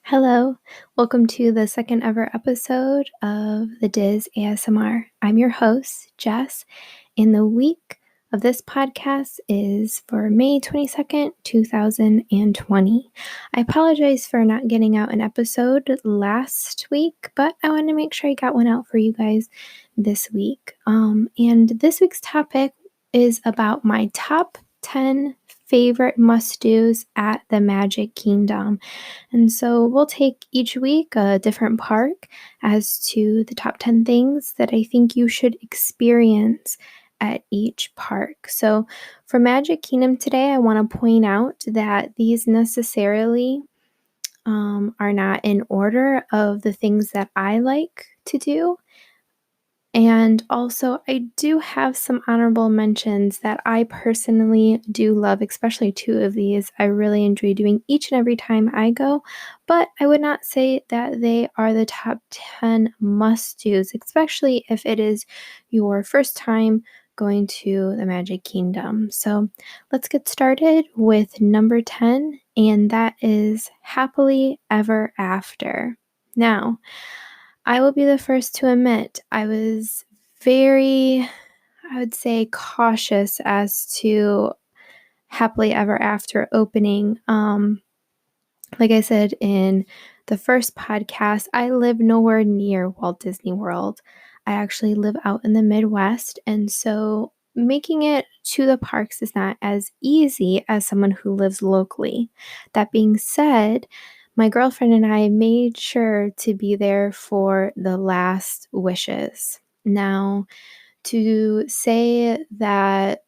Hello, welcome to the second ever episode of the Diz ASMR. I'm your host, Jess, and the week of this podcast is for May 22nd, 2020. I apologize for not getting out an episode last week, but I wanted to make sure I got one out for you guys this week. And this week's topic is about my top 10 favorite must-dos at the Magic Kingdom. And so we'll take each week a different park as to the top 10 things that I think you should experience at each park. So for Magic Kingdom today, I want to point out that these necessarily are not in order of the things that I like to do. And also, I do have some honorable mentions that I personally do love, especially two of these. I really enjoy doing each and every time I go, but I would not say that they are the top 10 must-dos, especially if it is your first time going to the Magic Kingdom. So let's get started with number 10, and that is Happily Ever After. Now, I will be the first to admit I was very, I would say, cautious as to Happily Ever After opening. Like I said in the first podcast, I live nowhere near Walt Disney World. I actually live out in the Midwest, and so making it to the parks is not as easy as someone who lives locally. That being said, my girlfriend and I made sure to be there for the last wishes. Now, to say that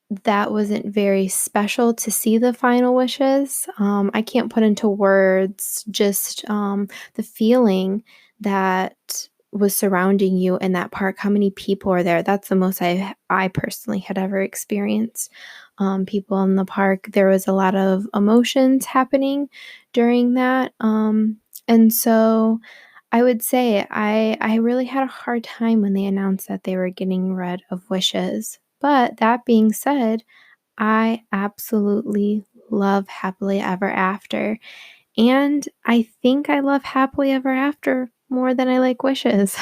that wasn't very special to see the final wishes. I can't put into words just the feeling that was surrounding you in that park. How many people are there? That's the most I personally had ever experienced. People in the park. There was a lot of emotions happening during that, and so I would say I really had a hard time when they announced that they were getting rid of wishes. But that being said, I absolutely love Happily Ever After. And I think I love Happily Ever After more than I like Wishes.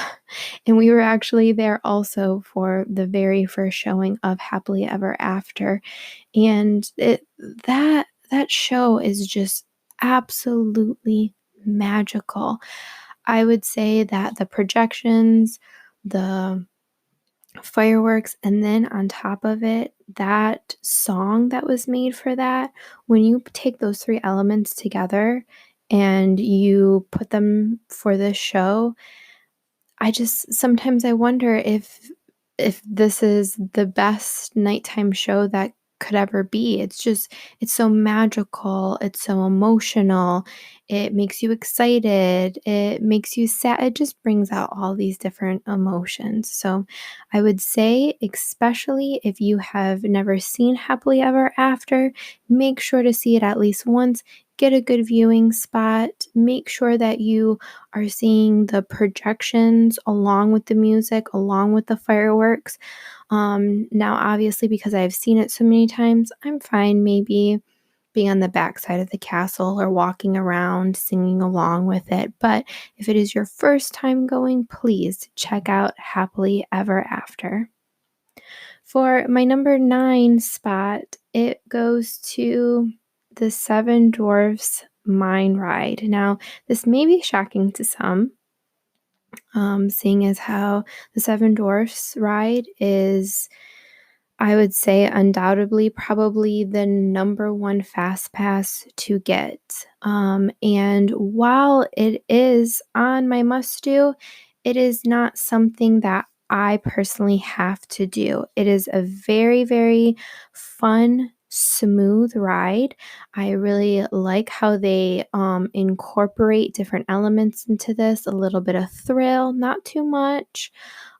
And we were actually there also for the very first showing of Happily Ever After. And that show is just absolutely magical. I would say that the projections, the fireworks, and then on top of it, that song that was made for that, when you take those three elements together and you put them for this show, I just sometimes I wonder if this is the best nighttime show that could ever be. It's so magical, it's so emotional. It makes you excited, it makes you sad. It just brings out all these different emotions. So, I would say especially if you have never seen Happily Ever After, make sure to see it at least once. Get a good viewing spot. Make sure that you are seeing the projections along with the music, along with the fireworks. Now, obviously, because I've seen it so many times, I'm fine maybe being on the backside of the castle or walking around singing along with it. But if it is your first time going, please check out Happily Ever After. For my number 9 spot, it goes to the Seven Dwarfs Mine Ride. Now, this may be shocking to some, seeing as how the Seven Dwarfs ride is, I would say, undoubtedly probably the number one fast pass to get. And while it is on my must do, it is not something that I personally have to do. It is a very, very fun, smooth ride. I really like how they incorporate different elements into this, a little bit of thrill, not too much.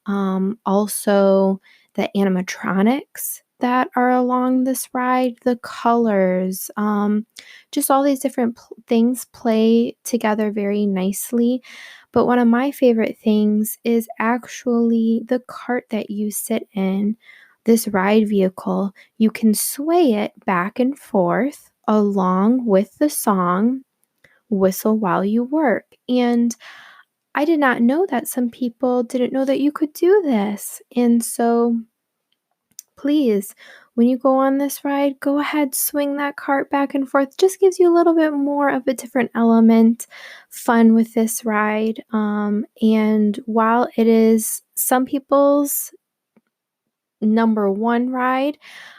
Also, the animatronics that are along this ride, the colors, just all these different things play together very nicely. But one of my favorite things is actually the cart that you sit in, this ride vehicle. You can sway it back and forth along with the song whistle while you work. And I did not know that some people didn't know that you could do this. And so please, when you go on this ride, go ahead, swing that cart back and forth. Just gives you a little bit more of a different element, fun with this ride. And while it is some people's number one ride,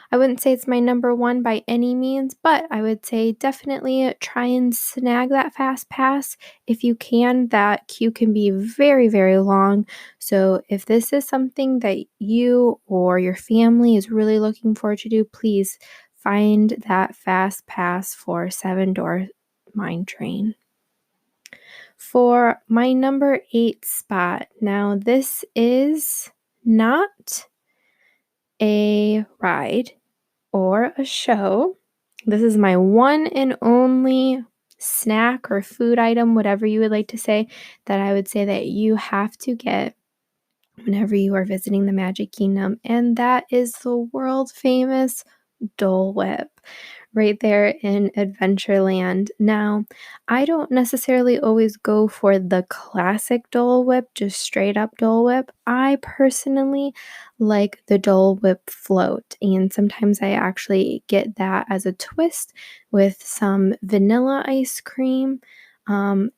I wouldn't say it's my number one by any means, but I would say definitely try and snag that fast pass if you can. That queue can be very, very long. So if this is something that you or your family is really looking forward to do, please find that fast pass for Seven Door Mine Train. For my number 8 spot, now this is not a ride or a show. This is my one and only snack or food item, whatever you would like to say, that I would say that you have to get whenever you are visiting the Magic Kingdom, and that is the world famous Dole Whip right there in Adventureland. Now, I don't necessarily always go for the classic Dole Whip, just straight up Dole Whip. I personally like the Dole Whip float, and sometimes I actually get that as a twist with some vanilla ice cream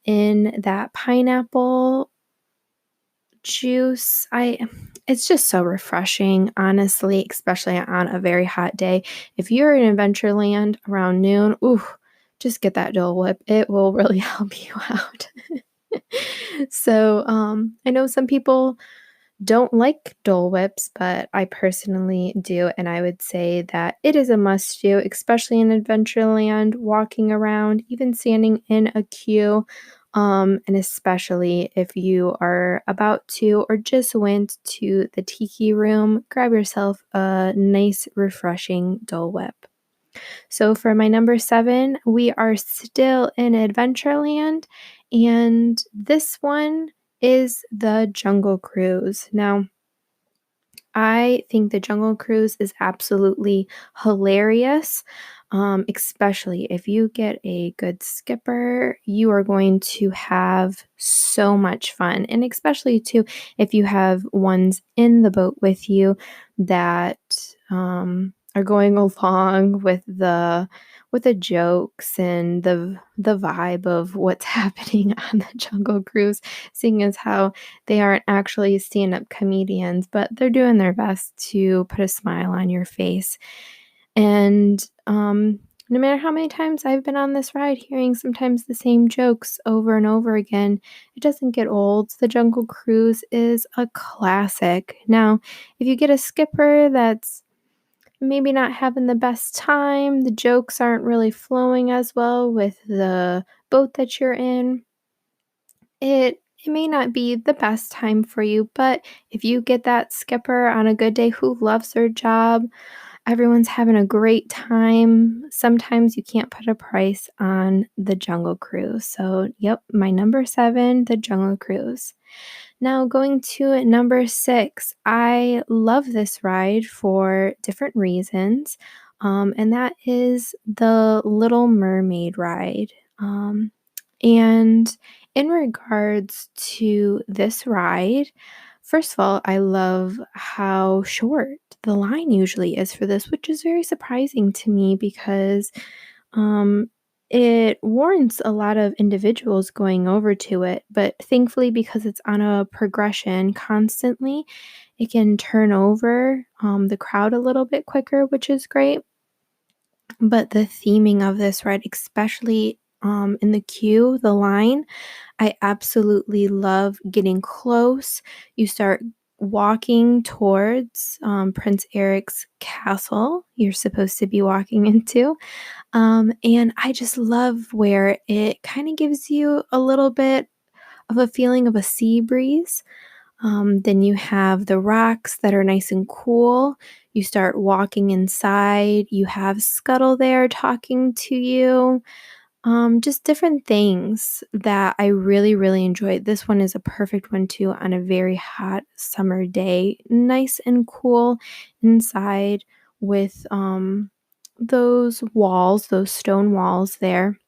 in that pineapple juice. It's just so refreshing, honestly, especially on a very hot day. If you're in Adventureland around noon, ooh, just get that Dole Whip. It will really help you out. So, I know some people don't like Dole Whips, but I personally do, and I would say that it is a must-do, especially in Adventureland, walking around, even standing in a queue, and especially if you are about to or just went to the Tiki Room, grab yourself a nice, refreshing Dole Whip. So for my number 7, we are still in Adventureland, and this one is the Jungle Cruise. Now, I think the Jungle Cruise is absolutely hilarious, especially if you get a good skipper. You are going to have so much fun, and especially too if you have ones in the boat with you that are going along with the jokes and the vibe of what's happening on the Jungle Cruise, seeing as how they aren't actually stand-up comedians, but they're doing their best to put a smile on your face. And, no matter how many times I've been on this ride hearing sometimes the same jokes over and over again, it doesn't get old. The Jungle Cruise is a classic. Now, if you get a skipper that's maybe not having the best time, the jokes aren't really flowing as well with the boat that you're in, it may not be the best time for you, but if you get that skipper on a good day who loves their job, everyone's having a great time. Sometimes you can't put a price on the Jungle Cruise. So, yep, my number 7, the Jungle Cruise. Now, going to number 6, I love this ride for different reasons, and that is the Little Mermaid ride. And in regards to this ride, first of all, I love how short the line usually is for this, which is very surprising to me because um, it warrants a lot of individuals going over to it. But thankfully, because it's on a progression constantly, it can turn over the crowd a little bit quicker, which is great. But the theming of this ride, especially in the queue, the line, I absolutely love getting close. You start walking towards Prince Eric's castle you're supposed to be walking into. And I just love where it kind of gives you a little bit of a feeling of a sea breeze. Then you have the rocks that are nice and cool. You start walking inside. You have Scuttle there talking to you. Just different things that I really, really enjoyed. This one is a perfect one too on a very hot summer day. Nice and cool inside with those walls, those stone walls there.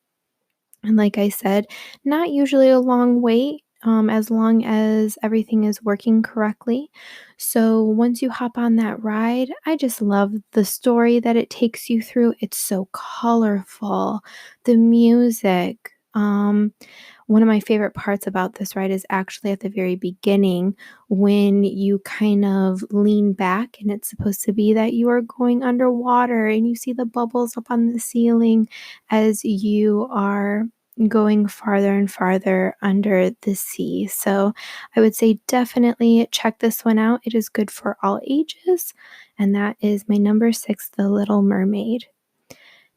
And like I said, not usually a long wait, as long as everything is working correctly. So once you hop on that ride, I just love the story that it takes you through. It's so colorful, the music. One of my favorite parts about this ride is actually at the very beginning when you kind of lean back and it's supposed to be that you are going underwater and you see the bubbles up on the ceiling as you are going farther and farther under the sea. So I would say definitely check this one out. It is good for all ages. And that is my number six, The Little Mermaid.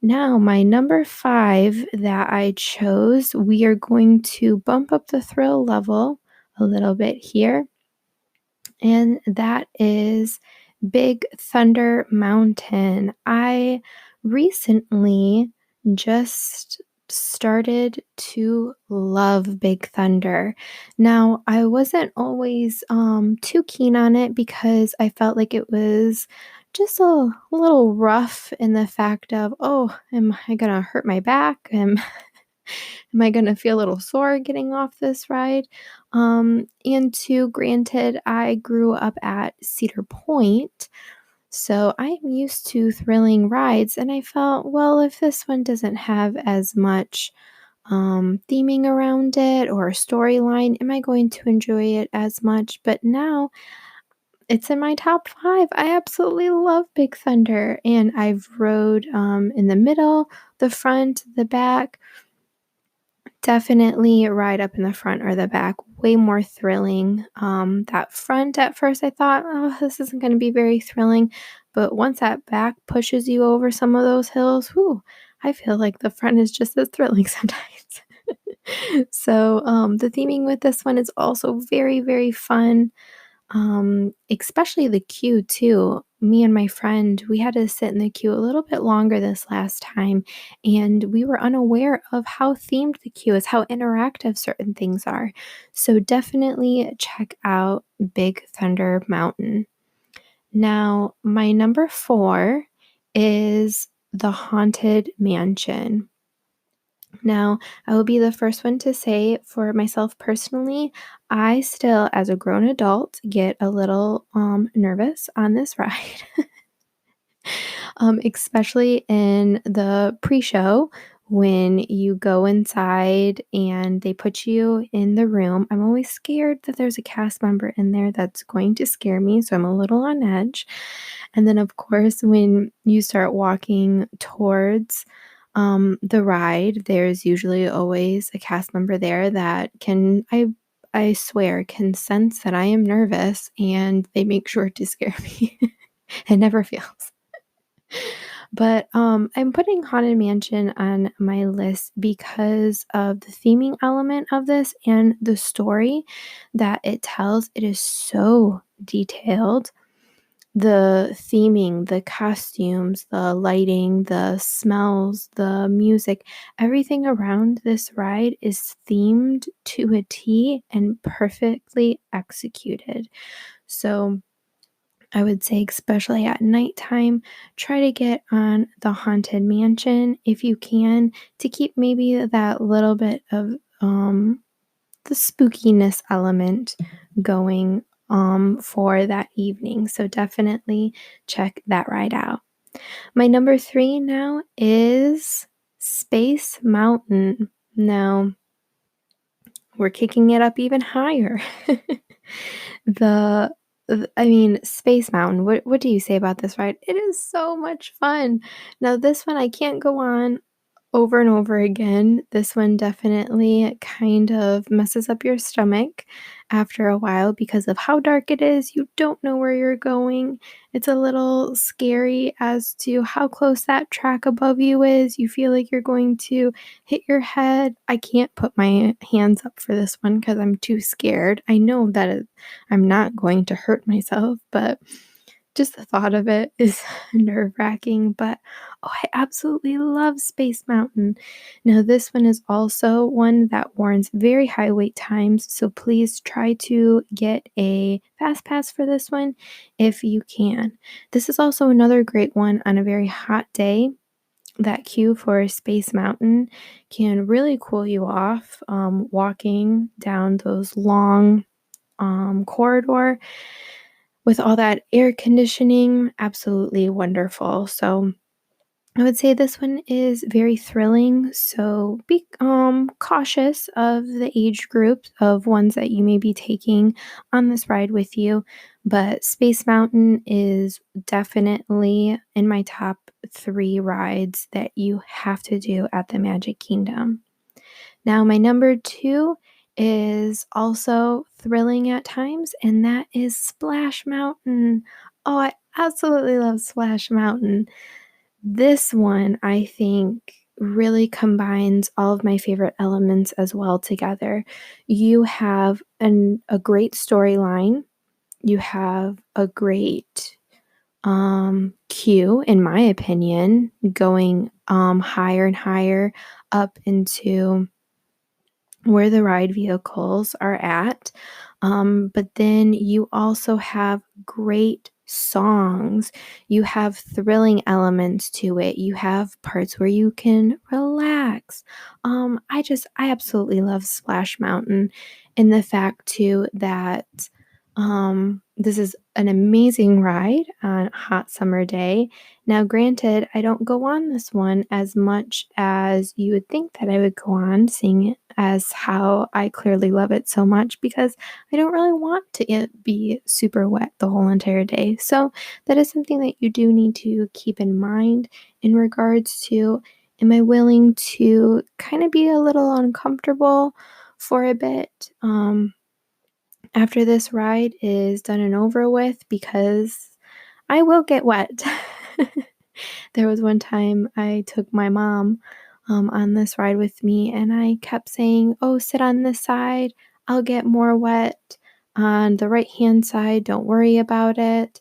Now, my number five that I chose, we are going to bump up the thrill level a little bit here, and that is Big Thunder Mountain. I recently just started to love Big Thunder. Now, I wasn't always too keen on it because I felt like it was just a little rough in the fact of, oh, am I gonna hurt my back? Am I gonna feel a little sore getting off this ride? And two, granted, I grew up at Cedar Point, so I'm used to thrilling rides, and I felt, well, if this one doesn't have as much theming around it or a storyline, am I going to enjoy it as much? But now it's in my top five. I absolutely love Big Thunder, and I've rode in the middle, the front, the back. Definitely ride up in the front or the back, way more thrilling. That front at first I thought, "Oh, this isn't gonna be very thrilling," but once that back pushes you over some of those hills, whew, I feel like the front is just as thrilling sometimes. So, the theming with this one is also very, very fun. Especially the queue too. Me and my friend, we had to sit in the queue a little bit longer this last time, and we were unaware of how themed the queue is, how interactive certain things are. So definitely check out Big Thunder Mountain. Now, my number four is the Haunted Mansion. Now, I will be the first one to say for myself personally, I still, as a grown adult, get a little nervous on this ride, especially in the pre show when you go inside and they put you in the room. I'm always scared that there's a cast member in there that's going to scare me, so I'm a little on edge. And then, of course, when you start walking towards the ride, there's usually always a cast member there that I swear can sense that I am nervous and they make sure to scare me. It never fails. But I'm putting Haunted Mansion on my list because of the theming element of this and the story that it tells. It is so detailed. The theming, the costumes, the lighting, the smells, the music, everything around this ride is themed to a T and perfectly executed. So I would say, especially at nighttime, try to get on the Haunted Mansion if you can to keep maybe that little bit of the spookiness element going for that evening. So definitely check that ride out. My number three now is Space Mountain. Now we're kicking it up even higher. the I mean, Space Mountain. What do you say about this ride? It is so much fun. Now this one I can't go on over and over again. This one definitely kind of messes up your stomach after a while because of how dark it is. You don't know where you're going. It's a little scary as to how close that track above you is. You feel like you're going to hit your head. I can't put my hands up for this one because I'm too scared. I know that I'm not going to hurt myself, but just the thought of it is nerve-wracking, but oh, I absolutely love Space Mountain. Now, this one is also one that warrants very high wait times, so please try to get a fast pass for this one if you can. This is also another great one on a very hot day. that queue for Space Mountain can really cool you off, walking down those long corridor with all that air conditioning. Absolutely wonderful. So I would say this one is very thrilling, so be cautious of the age group of ones that you may be taking on this ride with you. But Space Mountain is definitely in my top three rides that you have to do at the Magic Kingdom. Now, my number two is also thrilling at times, and that is Splash Mountain. Oh, I absolutely love Splash Mountain. This one, I think, really combines all of my favorite elements as well together. You have a great storyline. You have a great queue, in my opinion, going higher and higher up into where the ride vehicles are at. But then you also have great songs. You have thrilling elements to it. You have parts where you can relax. I absolutely love Splash Mountain, and the fact too that this is an amazing ride on a hot summer day. Now, granted, I don't go on this one as much as you would think that I would go on, seeing it as how I clearly love it so much, because I don't really want to be super wet the whole entire day. So, that is something that you do need to keep in mind in regards to, am I willing to kind of be a little uncomfortable for a bit? After this ride is done and over with, because I will get wet. There was one time I took my mom on this ride with me, and I kept saying, "Oh, sit on this side. I'll get more wet. On the right hand side, don't worry about it."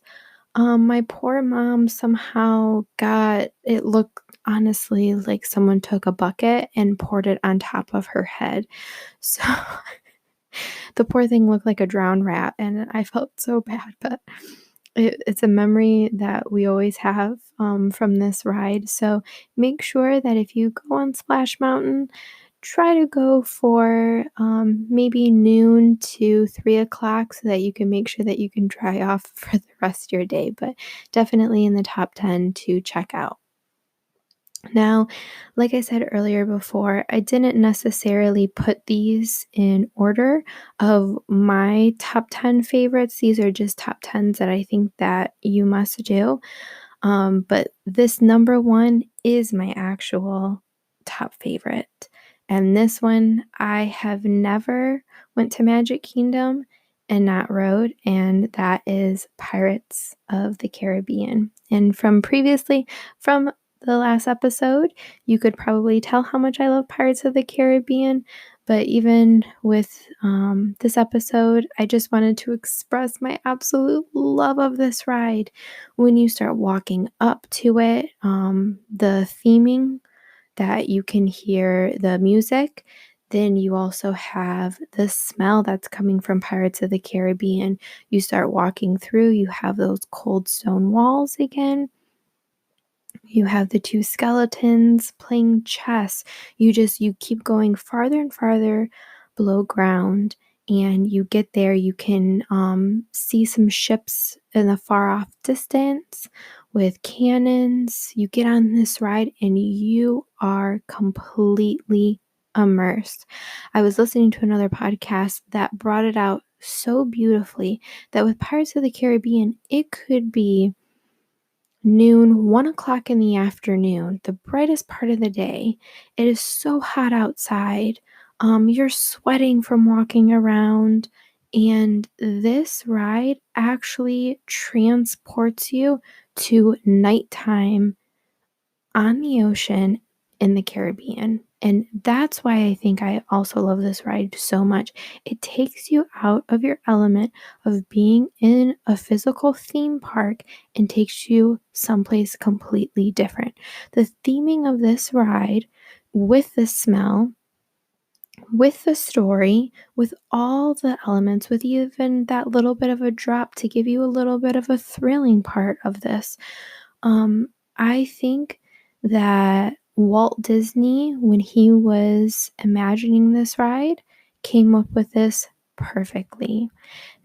My poor mom somehow got it, looked honestly like someone took a bucket and poured it on top of her head. So the poor thing looked like a drowned rat, and I felt so bad, but it's a memory that we always have from this ride. So make sure that if you go on Splash Mountain, try to go for maybe noon to 3 o'clock so that you can make sure that you can dry off for the rest of your day. But definitely in the top 10 to check out. Now, like I said earlier before, I didn't necessarily put these in order of my top 10 favorites. These are just top 10s that I think that you must do. But this number one is my actual top favorite. And this one, I have never went to Magic Kingdom and not rode, and that is Pirates of the Caribbean. And from the last episode, you could probably tell how much I love Pirates of the Caribbean. But even with this episode, I just wanted to express my absolute love of this ride. When you start walking up to it, the theming that you can hear the music, then you also have the smell that's coming from Pirates of the Caribbean. You start walking through, you have those cold stone walls again. You have the two skeletons playing chess. You keep going farther and farther below ground, and you get there. You can see some ships in the far off distance with cannons. You get on this ride, and you are completely immersed. I was listening to another podcast that brought it out so beautifully that with Pirates of the Caribbean, it could be noon, 1 o'clock in the afternoon, the brightest part of the day. It is so hot outside. You're sweating from walking around. And this ride actually transports you to nighttime on the ocean in the Caribbean. And that's why I think I also love this ride so much. It takes you out of your element of being in a physical theme park and takes you someplace completely different. The theming of this ride, with the smell, with the story, with all the elements, with even that little bit of a drop to give you a little bit of a thrilling part of this, I think that Walt Disney, when he was imagining this ride, came up with this perfectly.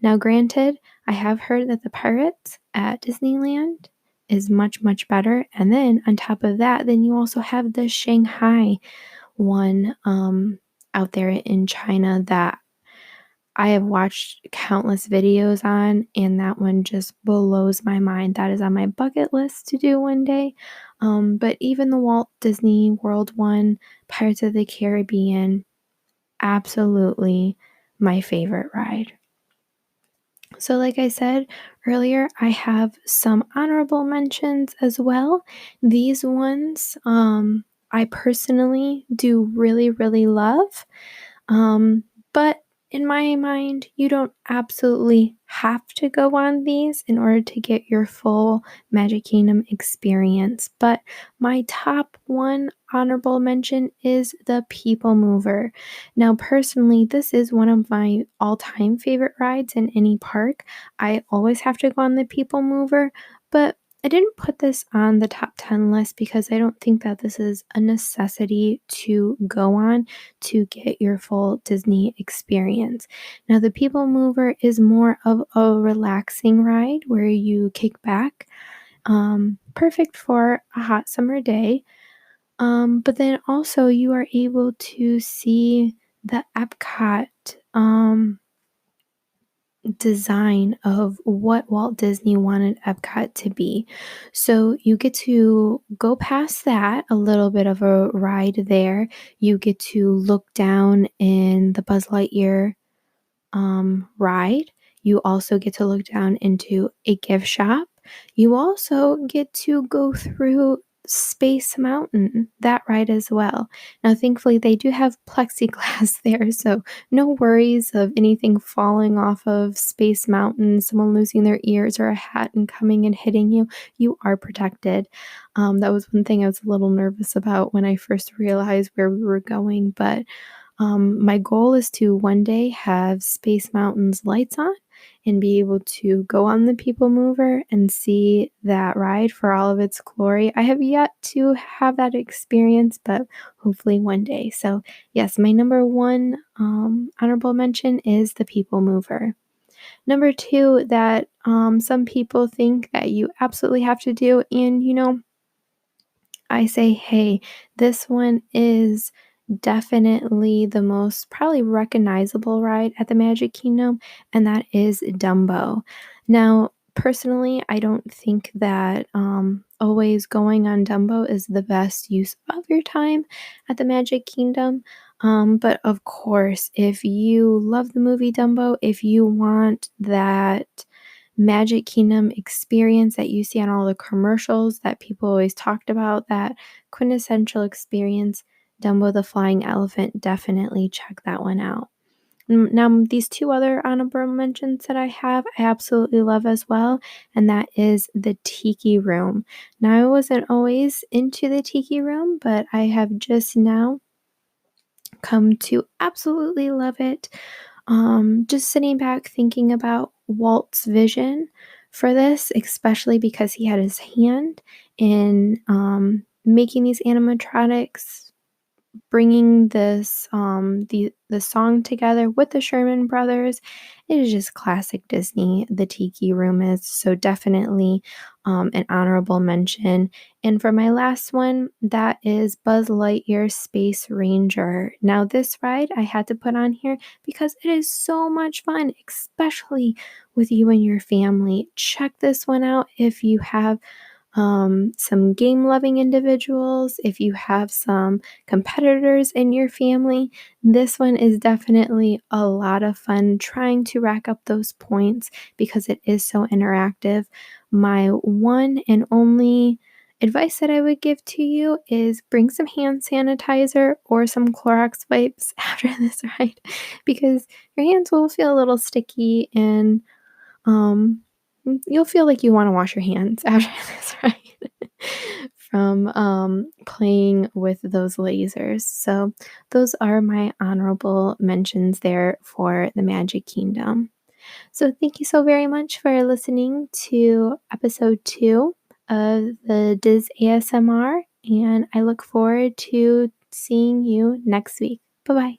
Now, granted, I have heard that the Pirates at Disneyland is much, much better. And then on top of that, then you also have the Shanghai one out there in China that I have watched countless videos on, and that one just blows my mind. That is on my bucket list to do one day. But even the Walt Disney World one, Pirates of the Caribbean, absolutely my favorite ride. So, like I said earlier, I have some honorable mentions as well. These ones I personally do really, really love. Um, but in my mind, you don't absolutely have to go on these in order to get your full Magic Kingdom experience. But my top one honorable mention is the People Mover. Now, personally, this is one of my all time favorite rides in any park. I always have to go on the People Mover, but I didn't put this on the top 10 list because I don't think that this is a necessity to go on to get your full Disney experience. Now, the People Mover is more of a relaxing ride where you kick back, perfect for a hot summer day. But then also you are able to see the Epcot design of what Walt Disney wanted Epcot to be. So you get to go past that, a little bit of a ride there. You get to look down in the Buzz Lightyear ride. You also get to look down into a gift shop. You also get to go through Space Mountain, that ride as well. Now, thankfully, they do have plexiglass there, so no worries of anything falling off of Space Mountain, someone losing their ears or a hat and coming and hitting you. You are protected. That was one thing I was a little nervous about when I first realized where we were going, but my goal is to one day have Space Mountain's lights on and be able to go on the People Mover and see that ride for all of its glory. I have yet to have that experience, but hopefully one day. So, yes, my number one honorable mention is the People Mover. Number two, that some people think that you absolutely have to do, and I say, hey, this one is definitely the most probably recognizable ride at the Magic Kingdom, and that is Dumbo. Now, personally, I don't think that always going on Dumbo is the best use of your time at the Magic Kingdom. But of course, if you love the movie Dumbo, if you want that Magic Kingdom experience that you see on all the commercials that people always talked about, that quintessential experience, Dumbo the Flying Elephant, definitely check that one out. Now, these two other honorable mentions that I have, I absolutely love as well, and that is the Tiki Room. Now, I wasn't always into the Tiki Room, but I have just now come to absolutely love it. Just sitting back thinking about Walt's vision for this, especially because he had his hand in making these animatronics, bringing this the song together with the Sherman Brothers. It is just classic Disney. The Tiki Room is so definitely an honorable mention. And for my last one, that is Buzz Lightyear Space Ranger. Now, this ride I had to put on here because it is so much fun, especially with you and your family. Check this one out if you have some game loving individuals, if you have some competitors in your family. This one is definitely a lot of fun trying to rack up those points because it is so interactive. My one and only advice that I would give to you is bring some hand sanitizer or some Clorox wipes after this ride because your hands will feel a little sticky and um, you'll feel like you want to wash your hands after this ride from playing with those lasers. So, those are my honorable mentions there for the Magic Kingdom. So, thank you so very much for listening to episode 2 of the Diz ASMR. and I look forward to seeing you next week. Bye bye.